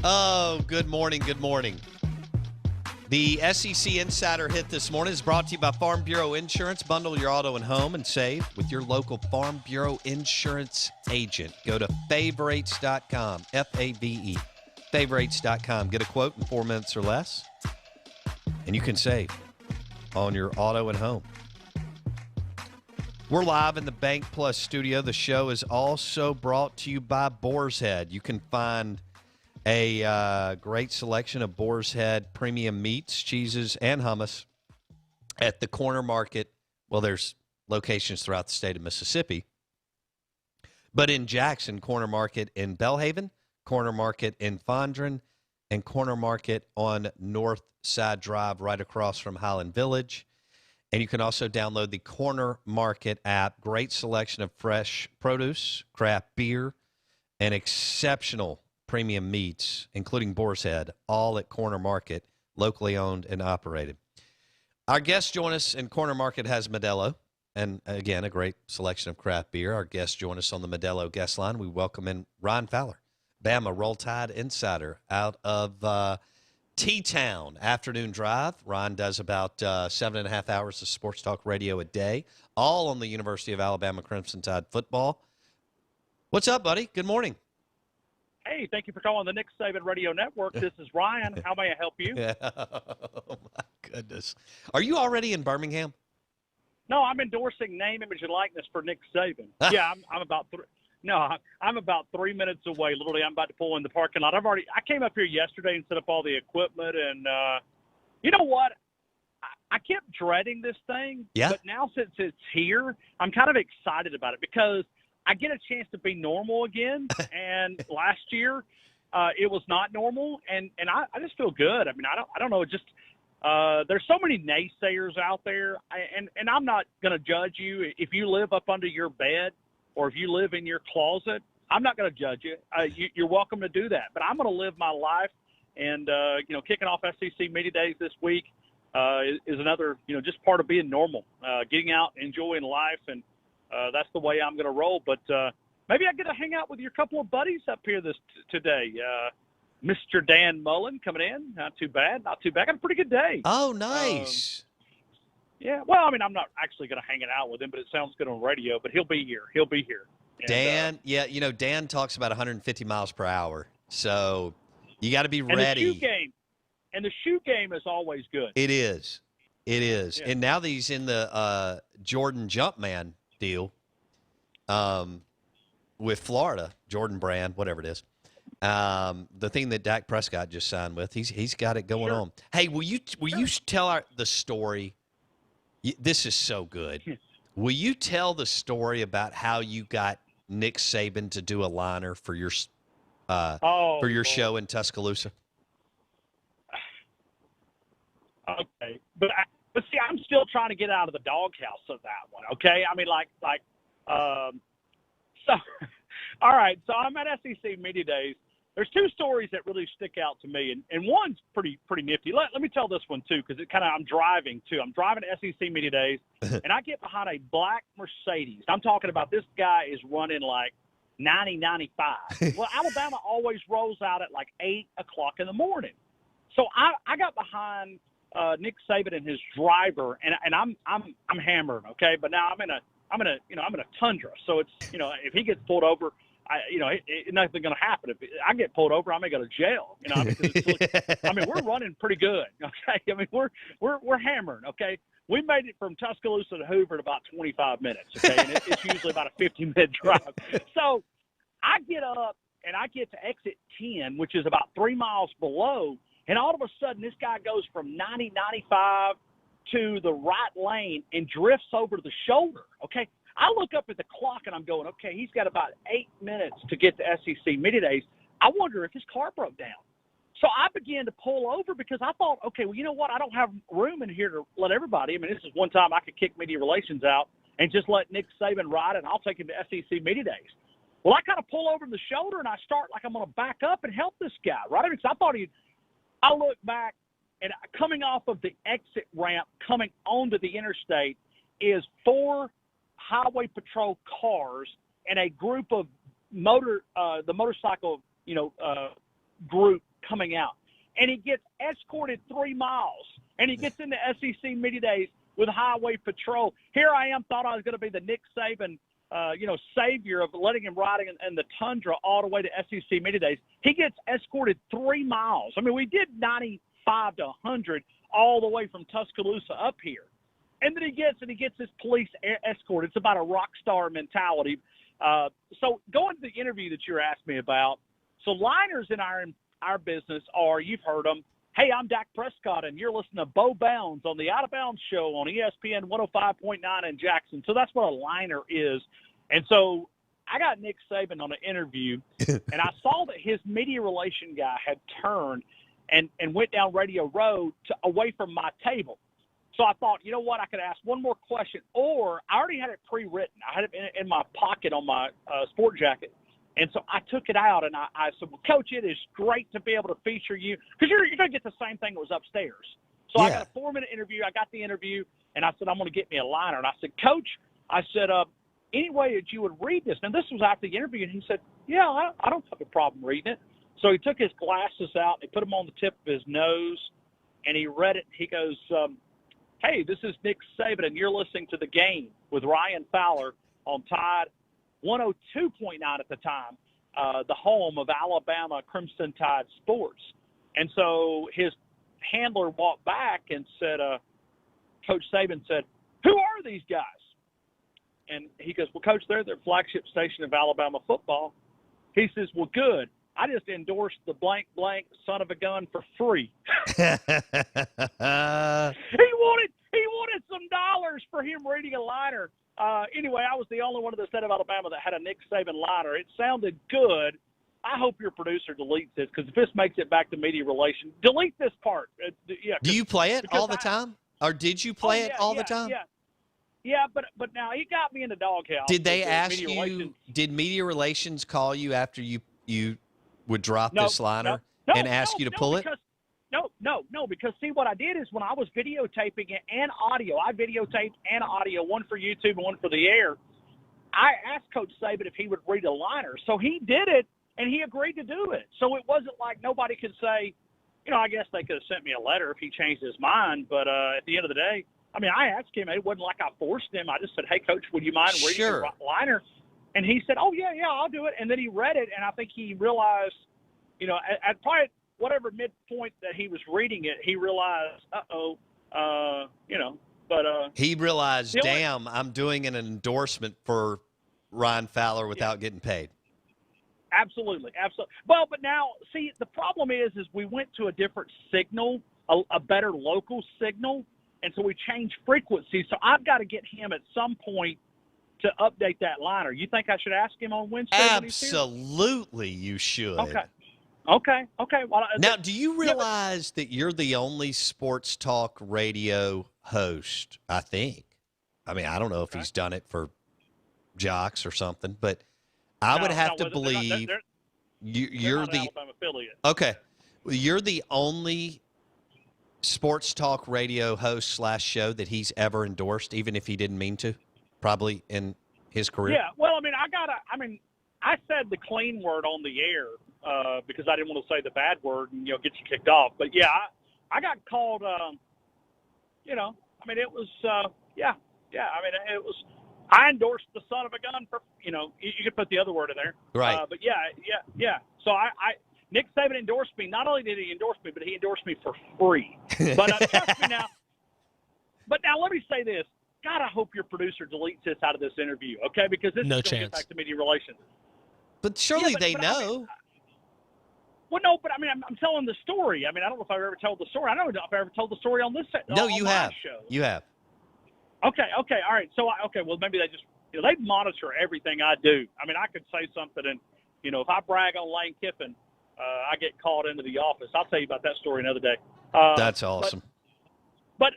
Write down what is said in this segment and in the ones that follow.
Oh, good morning. Good morning. The SEC Insider Hit this morning is brought to you by Farm Bureau Insurance. Bundle your auto and home and save with your local Farm Bureau Insurance agent. Go to favorites.com, F-A-V-E, favorites.com. Get a quote in 4 minutes or less, and you can save on your auto and home. We're live in the Bank Plus studio. The show is also brought to you by Boar's Head. You can find a great selection of Boar's Head premium meats, cheeses, and hummus at the Corner Market. Well, there's locations throughout the state of Mississippi. But in Jackson, Corner Market in Belhaven, Corner Market in Fondren, and Corner Market on North Side Drive right across from Highland Village. And you can also download the Corner Market app. Great selection of fresh produce, craft beer, and exceptional premium meats, including Boar's Head, all at Corner Market, locally owned and operated. Our guests join us, and Corner Market has Modelo, and again, a great selection of craft beer. Our guests join us on the Modelo guest line. We welcome in Ryan Fowler, Bama Roll Tide insider out of T-Town. Afternoon drive. Ryan does about 7.5 hours of sports talk radio a day, all on the University of Alabama Crimson Tide football. What's up, buddy? Good morning. Hey, thank you for calling the Nick Saban Radio Network. This is Ryan. How may I help you? Oh, my goodness. Are you already in Birmingham? No, I'm endorsing name, image, and likeness for Nick Saban. Yeah, I'm about I'm about 3 minutes away. Literally, I'm about to pull in the parking lot. I came up here yesterday and set up all the equipment, and you know what? I kept dreading this thing, but now since it's here, I'm kind of excited about it because I get a chance to be normal again. And last year, it was not normal, and I just feel good. I mean, I don't know, just there's so many naysayers out there, and I'm not going to judge you if you live up under your bed or if you live in your closet. I'm not going to judge you. You're welcome to do that, but I'm going to live my life. And kicking off SEC Media Days this week is another just part of being normal, getting out, enjoying life, and that's the way I'm going to roll. But maybe I get to hang out with your couple of buddies up here today. Mr. Dan Mullen coming in. Not too bad. Not too bad. Got a pretty good day. Oh, nice. Yeah. Well, I mean, I'm not actually going to hang out with him, but it sounds good on radio. But he'll be here. And, Dan, Dan talks about 150 miles per hour. So you got to be ready. And the shoe game is always good. It is. Yeah. And now that he's in the Jordan Jumpman deal with Florida, Jordan Brand, whatever it is, the thing that Dak Prescott just signed with, he's got it going on. Hey, will you tell the story? This is so good. Will you tell the story about how you got Nick Saban to do a liner for your show in Tuscaloosa? Okay, but see, I'm still trying to get out of the doghouse of that one. Okay, I mean, so all right. So I'm at SEC Media Days. There's two stories that really stick out to me, and one's pretty nifty. Let me tell this one too, because I'm driving too. I'm driving to SEC Media Days, and I get behind a black Mercedes. I'm talking about this guy is running like 90, 95. Well, Alabama always rolls out at like 8 o'clock in the morning. So I got behind Nick Saban and his driver, and I'm hammered, okay. But now I'm in a Tundra, so it's if he gets pulled over, nothing going to happen. If I get pulled over, I may go to jail. We're running pretty good, okay. I mean we're hammering, okay. We made it from Tuscaloosa to Hoover in about 25 minutes, okay, and it's usually about a 50-minute drive. So I get up and I get to exit 10, which is about 3 miles below. And all of a sudden, this guy goes from 90, 95 to the right lane and drifts over to the shoulder, okay? I look up at the clock, and I'm going, okay, he's got about 8 minutes to get to SEC Media Days. I wonder if his car broke down. So I began to pull over because I thought, okay, well, you know what? I don't have room in here to let everybody. I mean, this is one time I could kick media relations out and just let Nick Saban ride, and I'll take him to SEC Media Days. Well, I kind of pull over the shoulder, and I start like I'm going to back up and help this guy, right? Because I thought I look back, and coming off of the exit ramp, coming onto the interstate, is 4 highway patrol cars and a group of the motorcycle, group coming out. And he gets escorted 3 miles. And he gets into SEC Media Days with Highway Patrol. Here I am, thought I was going to be the Nick Saban, savior of letting him ride in the tundra all the way to SEC Media Days. He gets escorted 3 miles. I mean, we did 95 to 100 all the way from Tuscaloosa up here. And then he gets his police escort. It's about a rock star mentality. So going to the interview that you're asking me about, so liners in our business are, you've heard them, hey, I'm Dak Prescott, and you're listening to Bo Bounds on the Out of Bounds show on ESPN 105.9 in Jackson. So that's what a liner is. And so I got Nick Saban on an interview, and I saw that his media relation guy had turned and went down Radio Road away from my table. So I thought, you know what, I could ask one more question, or I already had it pre-written. I had it in my pocket on my sport jacket. And so I took it out, and I said, well, Coach, it is great to be able to feature you, because you're going to get the same thing that was upstairs. So I got a 4-minute interview. I got the interview, and I said, I'm going to get me a liner. And I said, Coach, I said, any way that you would read this? And this was after the interview, and he said, yeah, I don't have a problem reading it. So he took his glasses out, and he put them on the tip of his nose, and he read it. He goes, hey, this is Nick Saban, and you're listening to The Game with Ryan Fowler on Tide 102.9 at the time, the home of Alabama Crimson Tide Sports. And so his handler walked back and said, Coach Saban said, who are these guys? And he goes, well, Coach, they're their flagship station of Alabama football. He says, well, good. I just endorsed the blank, blank son of a gun for free. He wanted some dollars for him reading a liner. Anyway, I was the only one in the state of Alabama that had a Nick Saban liner. It sounded good. I hope your producer deletes this, because if this makes it back to media relations, delete this part. Do you play it all the time? Or did you play it all the time? Yeah, but now he got me in the doghouse. Did they ask you, did media relations call you after you would drop this liner and ask you to pull it? No, because see, what I did is when I was videotaping it and audio, I videotaped and audio, one for YouTube and one for the air. I asked Coach Saban if he would read a liner. So he did it, and he agreed to do it. So it wasn't like nobody could say, I guess they could have sent me a letter if he changed his mind. But at the end of the day, I mean, I asked him. It wasn't like I forced him. I just said, hey, Coach, would you mind reading the liner? And he said, oh, yeah, I'll do it. And then he read it, and I think he realized, at probably – whatever midpoint that he was reading it, he realized, he realized, damn, I'm doing an endorsement for Ryan Fowler without getting paid. Absolutely. Well, but now, see, the problem is we went to a different signal, a better local signal, and so we changed frequency. So I've got to get him at some point to update that liner. You think I should ask him on Wednesday? Absolutely, you should. Okay. Well, now, do you realize that you're the only sports talk radio host, I think? I mean, I don't know if he's done it for Jocks or something, but I would have to believe you're the Alabama affiliate. Okay. Well, you're the only sports talk radio host / show that he's ever endorsed, even if he didn't mean to, probably in his career. Yeah, well, I said the clean word on the air because I didn't want to say the bad word and, get you kicked off. But, yeah, I got called, it was, it was – I endorsed the son of a gun for, you could put the other word in there. Right. But, yeah. So, Nick Saban endorsed me. Not only did he endorse me, but he endorsed me for free. But trust me now. But now let me say this. God, I hope your producer deletes this out of this interview, okay? Because this is going to get back to media relations. But surely they know. Well, no, but I'm telling the story. I don't know if I've ever told the story. I don't know if I ever told the story on this No, on you my have. show. You have. Okay, all right. So, well, maybe they just, they monitor everything I do. I could say something and, if I brag on Lane Kiffin, I get called into the office. I'll tell you about that story another day. That's awesome. But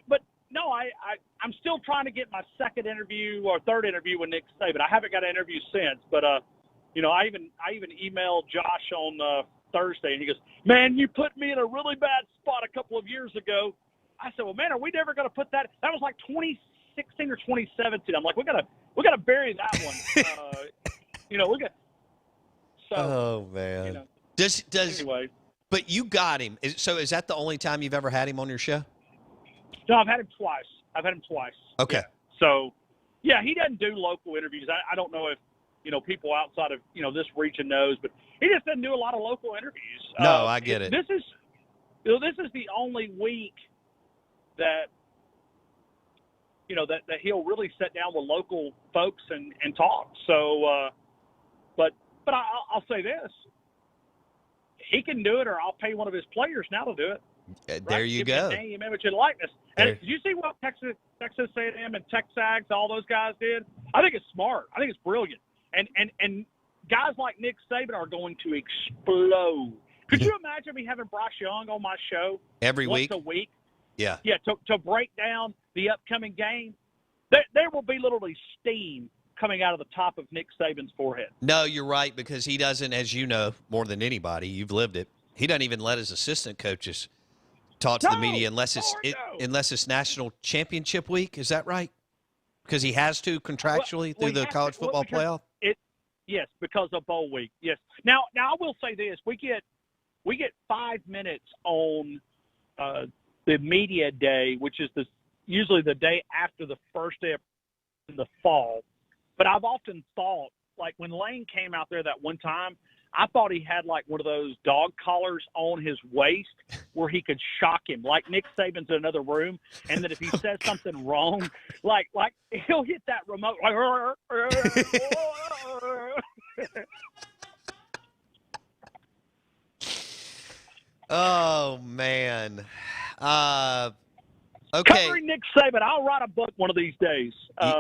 no, I'm still trying to get my second interview or third interview with Nick Saban. I haven't got an interview since, but I even emailed Josh on Thursday, and he goes, "Man, you put me in a really bad spot a couple of years ago." I said, "Well, man, are we never going to put that?" That was like 2016 or 2017. I'm like, we gotta bury that one. We got. So, oh man. Does anyway. But you got him. So is that the only time you've ever had him on your show? No, I've had him twice. Okay. Yeah. So, yeah, he doesn't do local interviews. I don't know if, people outside of, this region knows, but he just doesn't do a lot of local interviews. No, I get it. This is the only week that, that he'll really sit down with local folks and talk. So, but I'll say this. He can do it, or I'll pay one of his players now to do it. There you go. Name, image, and likeness. And did you see what Texas A&M and Texags, all those guys did? I think it's smart. I think it's brilliant. And guys like Nick Saban are going to explode. Could you imagine me having Bryce Young on my show every once week? a week? Yeah. Yeah, to break down the upcoming game. There will be literally steam coming out of the top of Nick Saban's forehead. No, you're right, because he doesn't, as you know, more than anybody, you've lived it, he doesn't even let his assistant coaches talk to the media unless it's national championship week. Is that right? Because he has to contractually through the college football playoff? Yes, because of bowl week. Yes. Now I will say this. We get 5 minutes on the media day, which is usually the day after the first day of the fall. But I've often thought, like when Lane came out there that one time, I thought he had like one of those dog collars on his waist where he could shock him, like Nick Saban's in another room, and that if he says something wrong, like he'll hit that remote like. Oh man. Okay. Covering Nick Saban, I'll write a book one of these days.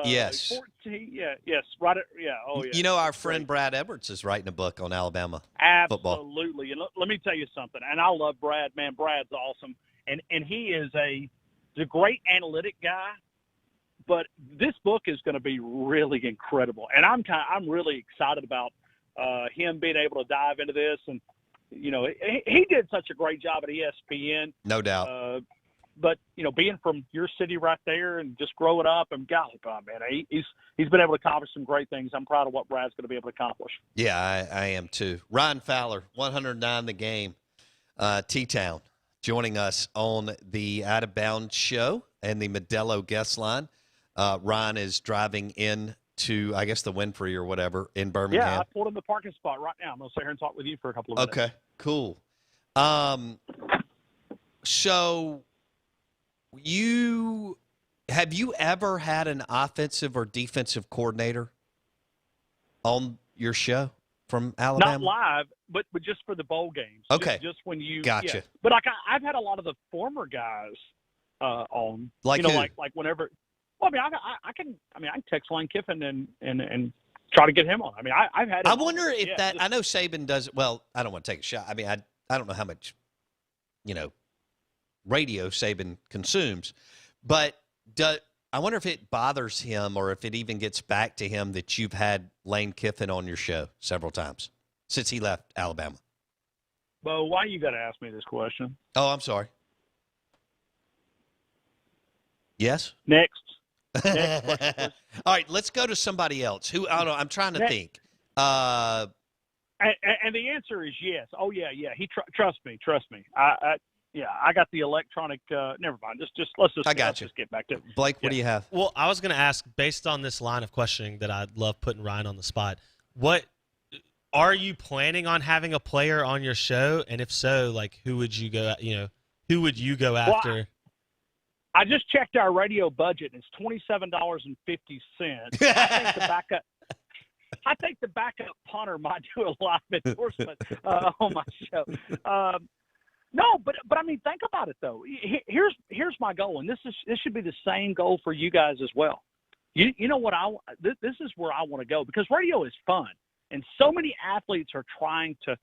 Yes. 14, yes, write it. Yeah, oh yeah. Our friend Brad Edwards is writing a book on Alabama football. Absolutely, and let me tell you something. And I love Brad. Man, Brad's awesome, and he is a great analytic guy. But this book is going to be really incredible, and I'm really excited about him being able to dive into this. And he did such a great job at ESPN, no doubt. But being from your city right there and just growing up, and golly, man, he's been able to accomplish some great things. I'm proud of what Brad's going to be able to accomplish. Yeah, I am too. Ryan Fowler, 109 The Game, T-Town, joining us on the Out of Bounds show and the Modelo guest line. Ryan is driving in to, I guess, the Winfrey or whatever in Birmingham. Yeah, I pulled in the parking spot right now. I'm going to sit here and talk with you for a couple of minutes. Okay, cool. So have you ever had an offensive or defensive coordinator on your show from Alabama? Not live, but just for the bowl games. Okay. Just when you gotcha. Yeah. But I've had a lot of the former guys on. Like who? like whenever. Well, I can text Lane Kiffin and try to get him on. I've had. I wonder if I know Saban does. Well, I don't want to take a shot. I don't know how much, radio Saban consumes, but I wonder if it bothers him or if it even gets back to him that you've had Lane Kiffin on your show several times since he left Alabama. Well, why you got to ask me this question? Oh, I'm sorry. Yes? Next All right, let's go to somebody else. Who? I don't know. I'm trying to think. And the answer is yes. Oh yeah. He trust me. I got the electronic. Never mind. Let's just get back to it. Blake, what do you have? Well, I was going to ask, based on this line of questioning that I love putting Ryan on the spot, what are you planning on having a player on your show? And if so, like, who would you go? Who would you go after? Well, I just checked our radio budget, and it's $27.50. I think the backup punter might do a live endorsement on my show. No, but think about it though. Here's my goal, and this should be the same goal for you guys as well. You know what this is where I want to go, because radio is fun, and so many athletes are trying to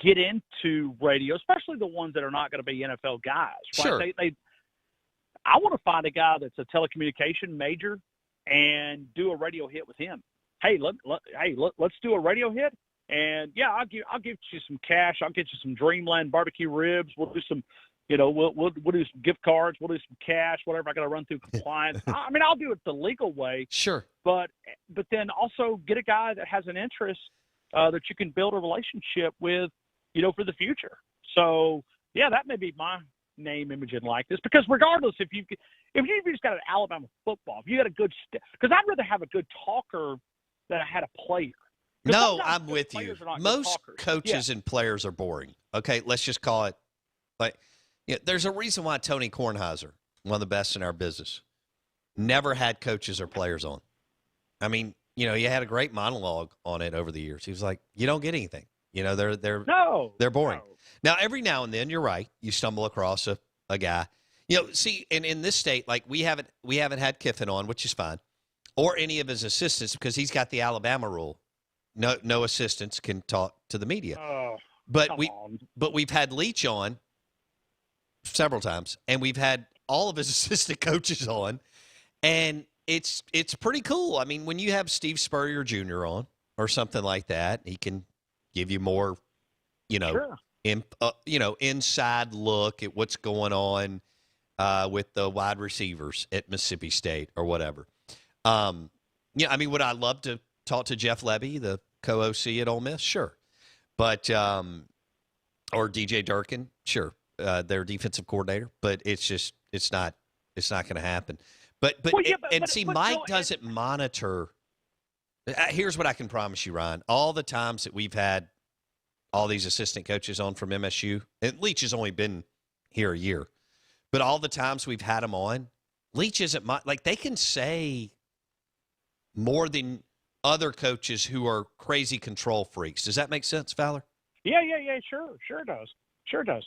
get into radio, especially the ones that are not going to be NFL guys. Right? Sure. I want to find a guy that's a telecommunication major and do a radio hit with him. Hey, let's do a radio hit. And yeah, I'll give you some cash. I'll get you some Dreamland barbecue ribs. We'll do some, we'll do some gift cards. We'll do some cash, whatever I got to run through compliance. I'll do it the legal way. Sure. But then also get a guy that has an interest that you can build a relationship with, for the future. So, yeah, that may be my name, image, and likeness. Because regardless, if you just got an Alabama football, if you got a good because I'd rather have a good talker than I had a player. No, I'm with you. Most talkers. coaches and players are boring. Okay, let's just call it like there's a reason why Tony Kornheiser, one of the best in our business, never had coaches or players on. I mean, he had a great monologue on it over the years. He was like, "You don't get anything. They're boring." No. Now, every now and then, you're right. You stumble across a guy. See, in this state, like we haven't had Kiffin on, which is fine, or any of his assistants because he's got the Alabama rule. No assistants can talk to the media. Oh, but we've had Leach on several times, and we've had all of his assistant coaches on, and it's pretty cool. I mean, when you have Steve Spurrier Jr. on or something like that, he can give you more, sure. inside look at what's going on with the wide receivers at Mississippi State or whatever. I mean, would I love to talk to Jeff Lebby, the co-OC at Ole Miss? Sure. But or DJ Durkin, sure, their defensive coordinator. But it's not going to happen. But Mike doesn't monitor. Here's what I can promise you, Ryan. All the times that we've had all these assistant coaches on from MSU, and Leach has only been here a year, but all the times we've had him on, Leach isn't like they can say more than other coaches who are crazy control freaks. Does that make sense, Fowler? Yeah, sure does.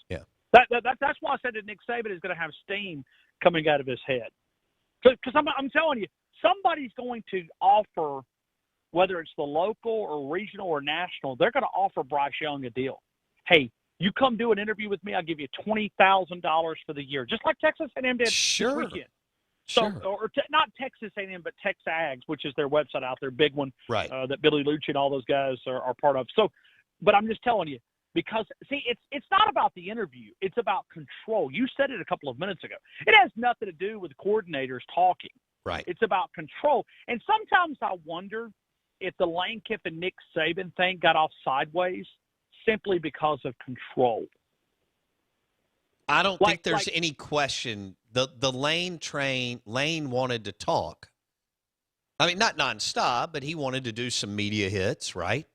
Yeah. That's why I said that Nick Saban is going to have steam coming out of his head. Because I'm telling you, somebody's going to offer, whether it's the local or regional or national, they're going to offer Bryce Young a deal. Hey, you come do an interview with me, I'll give you $20,000 for the year, just like Texas A&M did this weekend. So, not Texas A&M, but TexAgs, which is their website out there, big one, right? That Billy Lucci and all those guys are part of. So, but I'm just telling you, because see, it's not about the interview; it's about control. You said it a couple of minutes ago. It has nothing to do with coordinators talking. Right. It's about control. And sometimes I wonder if the Lane Kiffin Nick Saban thing got off sideways simply because of control. I don't think there's any question. The Lane wanted to talk. I mean, not nonstop, but he wanted to do some media hits, right?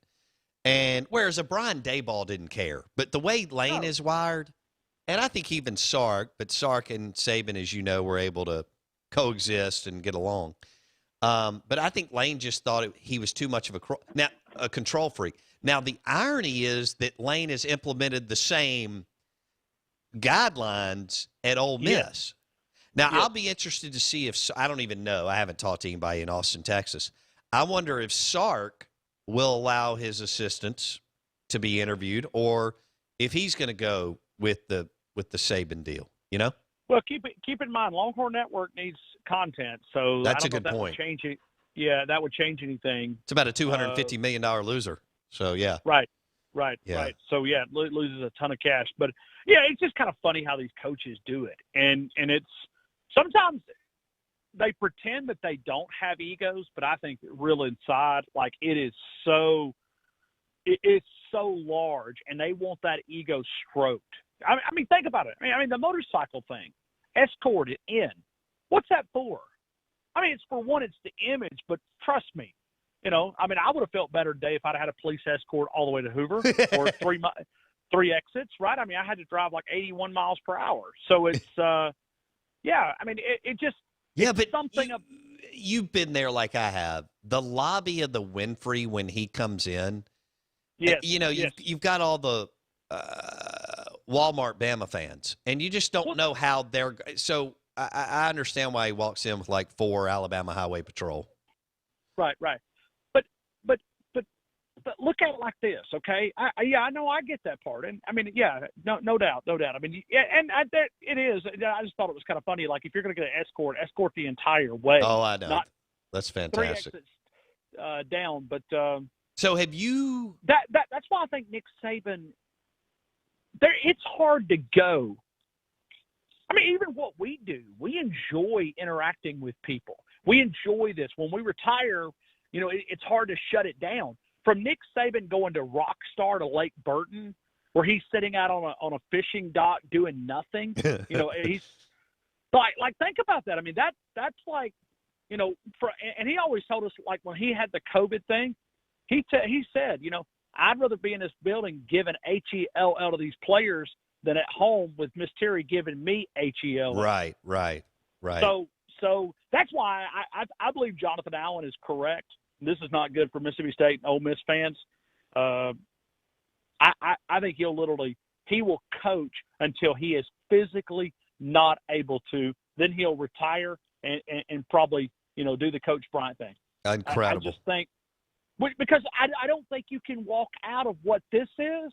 And whereas a Brian Daboll didn't care. But the way Lane is wired, and I think even Sark and Saban, as you know, were able to coexist and get along. But I think Lane just thought he was too much of a control freak. Now, the irony is that Lane has implemented the same guidelines at Ole Miss. Yes. Now, I'll be interested to see if – I don't even know. I haven't talked to anybody in Austin, Texas. I wonder if Sark will allow his assistants to be interviewed or if he's going to go with the Saban deal, Well, keep in mind, Longhorn Network needs content, so that's I don't a good know if point. That would change it. Yeah, that would change anything. It's about a $250 million loser. So yeah. Right. Yeah. Right. So yeah, it loses a ton of cash. But yeah, it's just kind of funny how these coaches do it, and it's sometimes they pretend that they don't have egos, but I think real inside, like it's so large, and they want that ego stroked. I mean, think about it. I mean, the motorcycle thing, escort it in. What's that for? I mean, it's for one, it's the image, but trust me, I mean, I would have felt better today if I'd had a police escort all the way to Hoover or three exits, right? I mean, I had to drive like 81 miles per hour. So it's, yeah, I mean, it just, yeah, but something. You've been there like I have. The lobby of the Winfrey when he comes in, yes, you've got all the Walmart Bama fans, and you just don't know how they're. So I understand why he walks in with like 4 Alabama Highway Patrol. Right. But look at it like this, okay? I know I get that part, and I mean, yeah, no doubt. I mean, yeah, and it is. I just thought it was kind of funny. Like if you're going to get an escort the entire way. Oh, I know. That's fantastic. 3 exits down, but so have you? That's why I think Nick Saban. It's hard to go. I mean, even what we do, we enjoy interacting with people. We enjoy this. When we retire, it's hard to shut it down. From Nick Saban going to rock star to Lake Burton, where he's sitting out on a fishing dock doing nothing. He's like think about that. I mean, that's like, and he always told us, like, when he had the COVID thing, he said, I'd rather be in this building giving HELL to these players than at home with Miss Terry giving me HELL. Right. So that's why I believe Jonathan Allen is correct. This is not good for Mississippi State and Ole Miss fans. I think he will coach until he is physically not able to. Then he'll retire and probably, do the Coach Bryant thing. Incredible. I just think, because I don't think you can walk out of what this is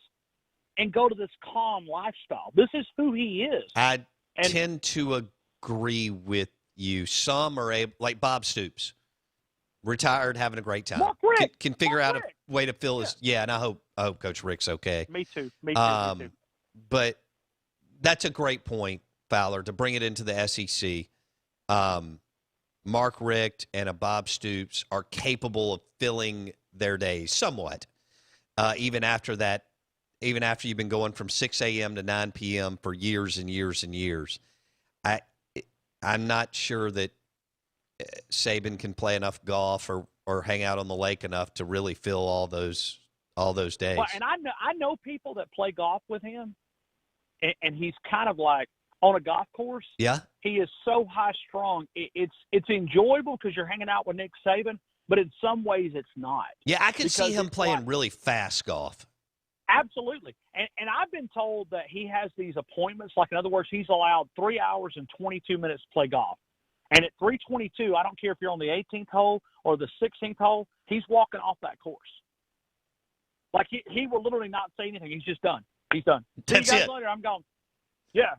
and go to this calm lifestyle. This is who he is. I tend to agree with you. Some are able, like Bob Stoops, retired, having a great time. Can figure out a way to fill his. Yeah, and I hope Coach Rick's okay. Me too. Me too. But that's a great point, Fowler, to bring it into the SEC. Mark Richt and a Bob Stoops are capable of filling their days somewhat, even after that. Even after you've been going from 6 a.m. to 9 p.m. for years and years and years, I'm not sure that Saban can play enough golf or hang out on the lake enough to really fill all those days. Well, and I know people that play golf with him, and he's kind of like on a golf course. Yeah, he is so high strung. It's enjoyable because you're hanging out with Nick Saban, but in some ways it's not. Yeah, I can see him playing really fast golf. Absolutely. And I've been told that he has these appointments. Like, in other words, he's allowed 3 hours and 22 minutes to play golf. And at 3:22, I don't care if you're on the 18th hole or the 16th hole, he's walking off that course. Like, he will literally not say anything. He's just done. He's done. That's See you guys it. later. I'm gone. Yeah.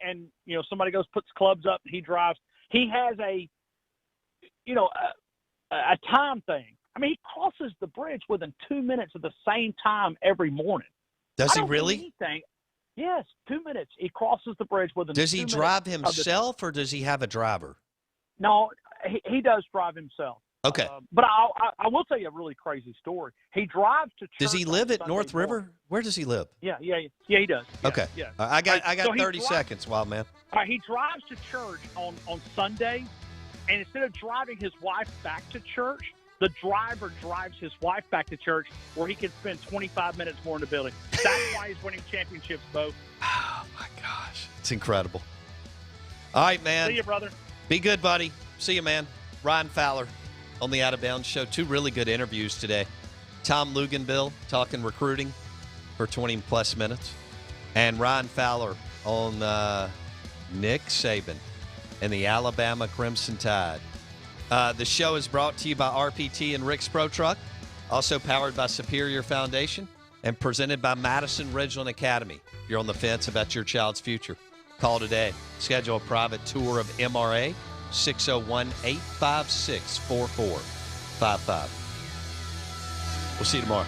And somebody goes, puts clubs up, he drives. He has a time thing. I mean, he crosses the bridge within 2 minutes at the same time every morning. Does he really? Yes, 2 minutes. He crosses the bridge within 2 minutes. Does he drive himself or does he have a driver? No, he does drive himself. Okay. But I will tell you a really crazy story. He drives to church. Does he live at Sunday North morning. River? Where does he live? Yeah, he does. Yeah, okay. Yeah. I got So 30 seconds, wild man. All right, he drives to church on Sunday, and instead of driving his wife back to church, the driver drives his wife back to church where he can spend 25 minutes more in the building. That's why he's winning championships, Bo. Oh, my gosh. It's incredible. All right, man. See you, brother. Be good, buddy. See you, man. Ryan Fowler on the Out of Bounds Show. 2 really good interviews today. Tom Luganbill talking recruiting for 20-plus minutes. And Ryan Fowler on Nick Saban and the Alabama Crimson Tide. The show is brought to you by RPT and Rick's Pro Truck, also powered by Superior Foundation and presented by Madison Ridgeland Academy. If you're on the fence about your child's future, call today. Schedule a private tour of MRA, 601-856-4455. We'll see you tomorrow.